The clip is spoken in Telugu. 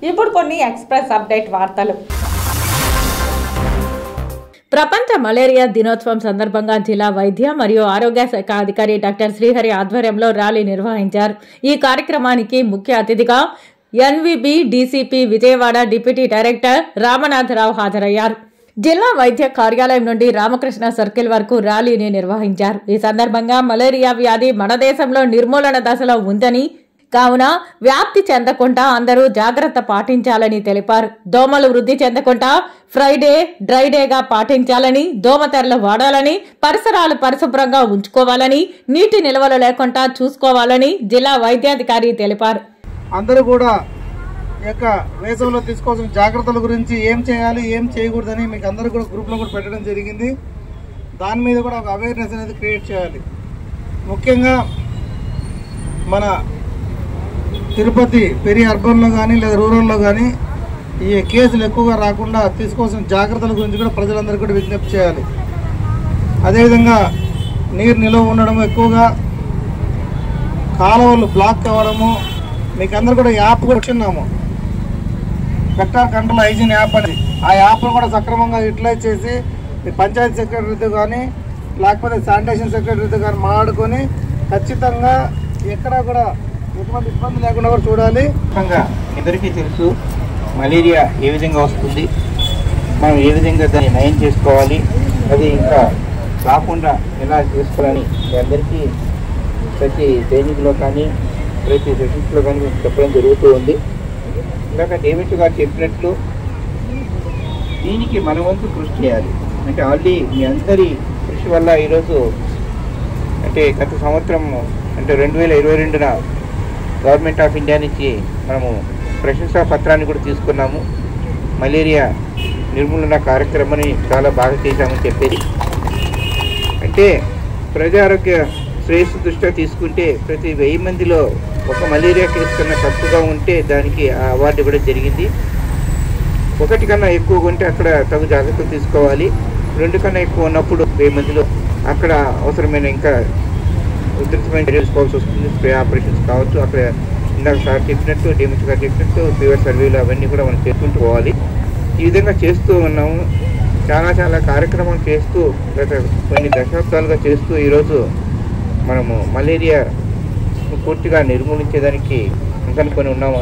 ఇప్పుడు కొన్ని ఎక్స్ప్రెస్ అప్డేట్ వార్తలు. ప్రపంచ మలేరియా దినోత్సవం సందర్భంగా జిల్లా వైద్య మరియు ఆరోగ్య శాఖ అధికారి డాక్టర్ శ్రీహరి ఆధ్వర్యంలో ర్యాలీ నిర్వహించారు. ఈ కార్యక్రమానికి ముఖ్య అతిథిగా NVB DCP Vijayawada deputy director Ramanatharao హాజరయ్యారు. జిల్లా వైద్య కార్యాలయం నుండి రామకృష్ణ సర్కిల్ వరకు ర్యాలీని నిర్వహించారు. ఈ సందర్భంగా మలేరియా వ్యాధి మన దేశంలో నిర్మూలన దశలో ఉందని, కావున వ్యాప్తి చెందకుండా అందరూ జాగ్రత్త పాటించాలని తెలిపారు. దోమలు వృద్ధి చెందకుండా ఫ్రైడే డ్రైడేగా పాటించాలని, దోమతెరలు వాడాలని, పరిసరాలు పరిశుభ్రంగా ఉంచుకోవాలని, నీటి నిల్వలు లేకుండా చూసుకోవాలని జిల్లా వైద్యాధికారి తెలిపారు. అందరూ కూడా యొక్క వేసవిలో తీసుకోవాల్సిన జాగ్రత్తల గురించి ఏం చేయాలి ఏం చేయకూడదని మీకు అందరూ కూడా గ్రూప్లో కూడా పెట్టడం జరిగింది. దాని మీద కూడా ఒక అవేర్నెస్ అనేది క్రియేట్ చేయాలి. ముఖ్యంగా మన తిరుపతి పెరి అర్బన్లో కానీ లేదా రూరల్లో కానీ ఈ కేసులు ఎక్కువగా రాకుండా తీసుకోవాల్సిన జాగ్రత్తల గురించి కూడా ప్రజలందరూ కూడా విజ్ఞప్తి చేయాలి. అదేవిధంగా నీరు నిల్వ ఉండడము, ఎక్కువగా కాలువలు బ్లాక్ అవ్వడము, మీకు అందరూ కూడా యాప్ కూడా వచ్చిన్నాము, వెక్టార్ కంట్రోల్ హైజీన్ యాప్ అని. ఆ యాప్ను కూడా సక్రమంగా యూటిలైజ్ చేసి మీ పంచాయతీ సెక్రటరీతో కానీ లేకపోతే శానిటేషన్ సెక్రటరీతో కానీ మాట్లాడుకొని ఖచ్చితంగా ఎక్కడా కూడా ఎటువంటి ఇబ్బంది లేకుండా కూడా చూడాలి. అందరికీ తెలుసు మలేరియా ఏ విధంగా వస్తుంది, మనం ఏ విధంగా దాన్ని నయం చేసుకోవాలి, అది ఇంకా రాకుండా ఎలా చేసుకోవాలని మీ అందరికీ ప్రతి ట్రైనింగ్లో కానీ ప్రతి సెషన్స్లో కానీ చెప్పడం జరుగుతూ ఉంది. ఇందాక డేవిడ్ గారు చెప్పినట్లు దీనికి మన వంతు కృషి చేయాలి. అంటే ఆల్రెడీ మీ అందరి కృషి వల్ల ఈరోజు అంటే గత సంవత్సరం అంటే 2022న గవర్నమెంట్ ఆఫ్ ఇండియా నుంచి మనము ప్రశంసా పత్రాన్ని కూడా తీసుకున్నాము. మలేరియా నిర్మూలన కార్యక్రమాన్ని చాలా బాగా చేశామని చెప్పేది. అంటే ప్రజా ఆరోగ్య శ్రేయస్సు దృష్ట్యా తీసుకుంటే ప్రతి 1000 మందిలో ఒక మలేరియా కేసు కన్నా తక్కువగా ఉంటే దానికి ఆ అవార్డు ఇవ్వడం జరిగింది. 1 కన్నా ఎక్కువగా ఉంటే అక్కడ తగు జాగ్రత్తలు తీసుకోవాలి. 2 కన్నా ఎక్కువ ఉన్నప్పుడు 1000 మందిలో అక్కడ అవసరమైన ఇంకా ఉధృతమైన తీసుకోవాల్సి వస్తుంది. స్ప్రే ఆపరేషన్స్ కావచ్చు, అక్కడ ఇందాక సార్ చెప్పినట్టు డిఎంహెచ్ గారు చెప్పినట్టు ఫీవర్ సర్వేలు అవన్నీ కూడా మనం చేసుకుంటూ పోవాలి. ఈ విధంగా చేస్తూ ఉన్నాము. చాలా కార్యక్రమాలు చేస్తూ గత కొన్ని దశాబ్దాలుగా చేస్తూ ఈరోజు మనము మలేరియా పూర్తిగా నిర్మూలించేదానికి అనుకొని ఉన్నాము.